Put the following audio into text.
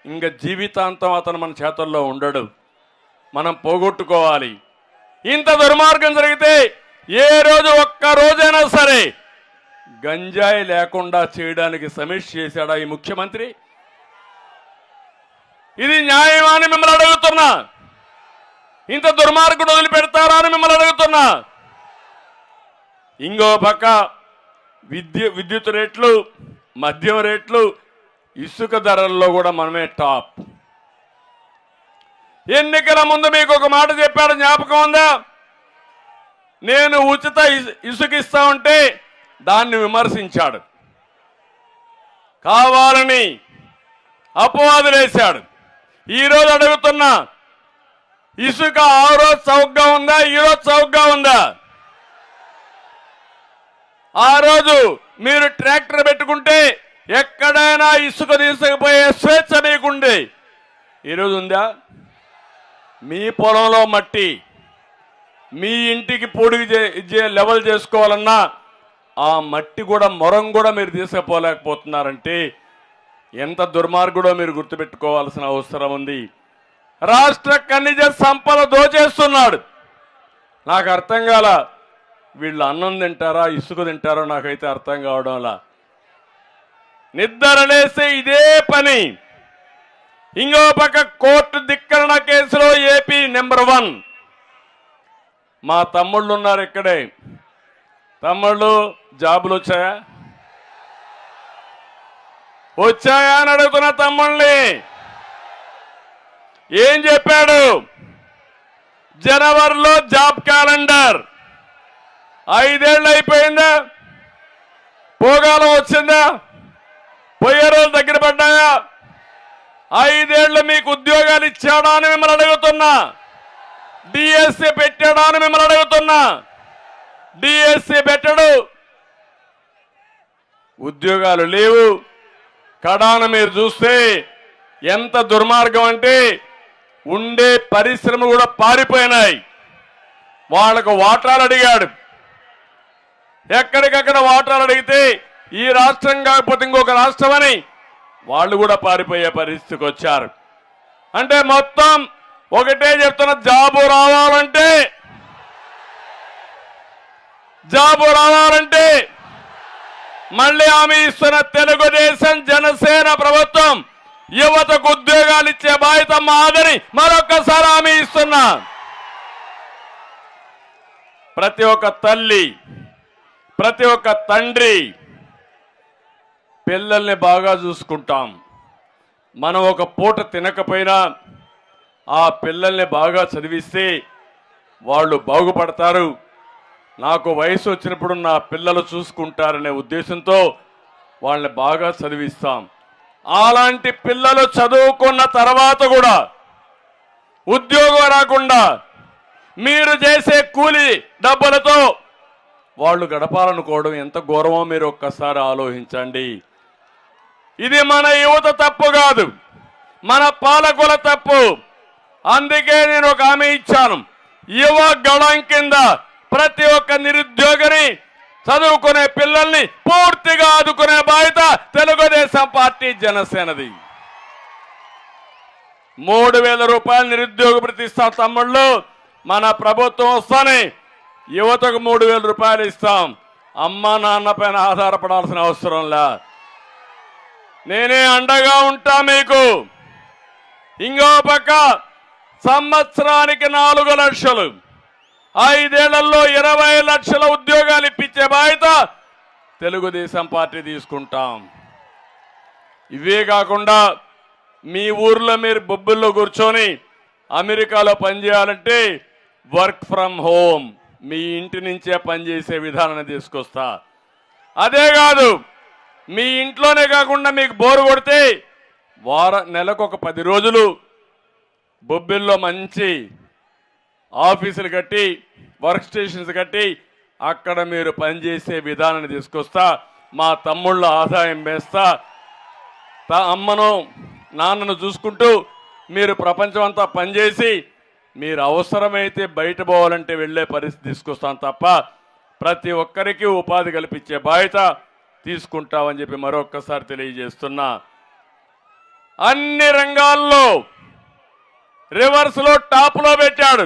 ఇంక జీవితాంతం అతను మన చేతుల్లో ఉండడు. మనం పోగొట్టుకోవాలి. ఇంత దుర్మార్గం జరిగితే ఏ రోజు ఒక్క రోజైనా సరే గంజాయి లేకుండా చేయడానికి సమీక్ష చేశాడా ఈ ముఖ్యమంత్రి? ఇది న్యాయమా అని మిమ్మల్ని అడుగుతున్నా. ఇంత దుర్మార్గుడు వదిలిపెడతారా అని మిమ్మల్ని అడుగుతున్నా. ఇంకో పక్క విద్యుత్ రేట్లు, మద్యం రేట్లు, ఇసుక ధరల్లో కూడా మనమే టాప్. ఎన్నికల ముందు మీకు ఒక మాట చెప్పాడు, జ్ఞాపకం ఉందా? నేను ఉచిత ఇసుక ఇస్తా ఉంటే దాన్ని విమర్శించాడు, కావాలని అపవాదులేశాడు. ఈరోజు అడుగుతున్నా, ఇసుక ఆ రోజు చౌకగా ఉందా, ఈరోజు చౌకగా ఉందా? ఆ రోజు మీరు ట్రాక్టర్ పెట్టుకుంటే ఎక్కడైనా ఇసుక తీసుకుపోయే స్వేచ్ఛ మీకుండే, ఈరోజు ఉందా? మీ పొలంలో మట్టి మీ ఇంటికి పొడిగి లెవెల్ చేసుకోవాలన్నా ఆ మట్టి కూడా మొరం కూడా మీరు తీసుకుపోలేకపోతున్నారంటే ఎంత దుర్మార్గుడో మీరు గుర్తుపెట్టుకోవాల్సిన అవసరం ఉంది. రాష్ట్ర ఖనిజ సంపద దోచేస్తున్నాడు. నాకు అర్థం కాల, వీళ్ళు అన్నం తింటారా ఇసుక తింటారో నాకైతే అర్థం కావడంలా. నిద్రలేసే ఇదే పని. ఇంకో పక్క కోర్టు ధిక్కరణ కేసులో ఏపీ నెంబర్ 1. మా తమ్ముళ్ళు ఉన్నారు ఇక్కడే. తమ్ముళ్ళు జాబులు వచ్చాయా అని అడుగుతున్న తమ్ముళ్ళని ఏం చెప్పాడు? జనవరిలో జాబ్ క్యాలెండర్ 5 ఏళ్ళు అయిపోయిందా? పోగాలం వచ్చిందా? పోయే రోజులు దగ్గర పడ్డాయా? 5 ఏళ్ళు మీకు ఉద్యోగాలు ఇచ్చాడా అని మిమ్మల్ని అడుగుతున్నా. డిఎస్సి పెట్టాడా అని మిమ్మల్ని అడుగుతున్నా. డిఎస్సి పెట్టడు, ఉద్యోగాలు లేవు. కడాన మీరు చూస్తే ఎంత దుర్మార్గం అంటే ఉండే పరిశ్రమ కూడా పారిపోయినాయి. వాళ్ళకు వాటాలు అడిగాడు, ఎక్కడికక్కడ వాటాలు అడిగితే ఈ రాష్ట్రం కాకపోతే ఇంకొక రాష్ట్రం అని వాళ్ళు కూడా పారిపోయే పరిస్థితికి వచ్చారు. అంటే మొత్తం ఒకటే చెప్తున్న, జాబు రావాలంటే మళ్ళీ హామీ ఇస్తున్న తెలుగుదేశం జనసేన ప్రభుత్వం యువతకు ఉద్యోగాలు ఇచ్చే బాధ్యత మాదని మరొకసారి హామీ ఇస్తున్నా. ప్రతి ఒక్క తల్లి, ప్రతి ఒక్క తండ్రి పిల్లల్ని బాగా చూసుకుంటాం. మనం ఒక పూట తినకపోయినా ఆ పిల్లల్ని బాగా చదివిస్తే వాళ్ళు బాగుపడతారు. నాకు వయసు వచ్చినప్పుడు నా పిల్లలు చూసుకుంటారనే ఉద్దేశంతో వాళ్ళని బాగా చదివిస్తాం. అలాంటి పిల్లలు చదువుకున్న తర్వాత కూడా ఉద్యోగం రాకుండా మీరు చేసే కూలి డబ్బులతో వాళ్ళు గడపాలనుకోవడం ఎంత ఘోరమో మీరు ఒక్కసారి ఆలోచించండి. ఇది మన యువత తప్పు కాదు, మన పాలకుల తప్పు. అందుకే నేను ఒక హామీ ఇచ్చాను, యువ గళం కింద ప్రతి ఒక్క నిరుద్యోగిని, చదువుకునే పిల్లల్ని పూర్తిగా ఆదుకునే బాధ్యత తెలుగుదేశం పార్టీ జనసేనది. 3000 రూపాయలు నిరుద్యోగ భృతి ఇస్తాం తమ్ముళ్ళు. మన ప్రభుత్వం వస్తానే యువతకు 3000 రూపాయలు ఇస్తాం. అమ్మ నాన్న పైన ఆధారపడాల్సిన అవసరంలా, నేనే అండగా ఉంటా మీకు. ఇంకో పక్క సంవత్సరానికి 4 లక్షలు, 5 ఏళ్లలో 20 లక్షల ఉద్యోగాలు ఇప్పించే బాధ్యత తెలుగుదేశం పార్టీ తీసుకుంటాం. ఇవే కాకుండా మీ ఊర్లో మీరు బొబ్బుల్లో కూర్చొని అమెరికాలో పనిచేయాలంటే వర్క్ ఫ్రమ్ హోమ్, మీ ఇంటి నుంచే పనిచేసే విధానాన్ని తీసుకొస్తా. అదే కాదు, మీ ఇంట్లోనే కాకుండా మీకు బోరు కొడితే నెలకు ఒక 10 రోజులు బొబ్బిల్లో మంచి ఆఫీసులు కట్టి, వర్క్ స్టేషన్స్ కట్టి అక్కడ మీరు పనిచేసే విధానాన్ని తీసుకొస్తా. మా తమ్ముళ్ళ ఆదాయం వేస్తా. అమ్మను నాన్నను చూసుకుంటూ మీరు ప్రపంచం అంతా పనిచేసి మీరు అవసరమైతే బయట పోవాలంటే వెళ్ళే పరిస్థితి తీసుకొస్తాను తప్ప ప్రతి ఒక్కరికి ఉపాధి కల్పించే బాధ్యత తీసుకుంటామని చెప్పి మరొక్కసారి తెలియజేస్తున్నా. అన్ని రంగాల్లో రివర్స్ లో టాప్ లో పెట్టాడు.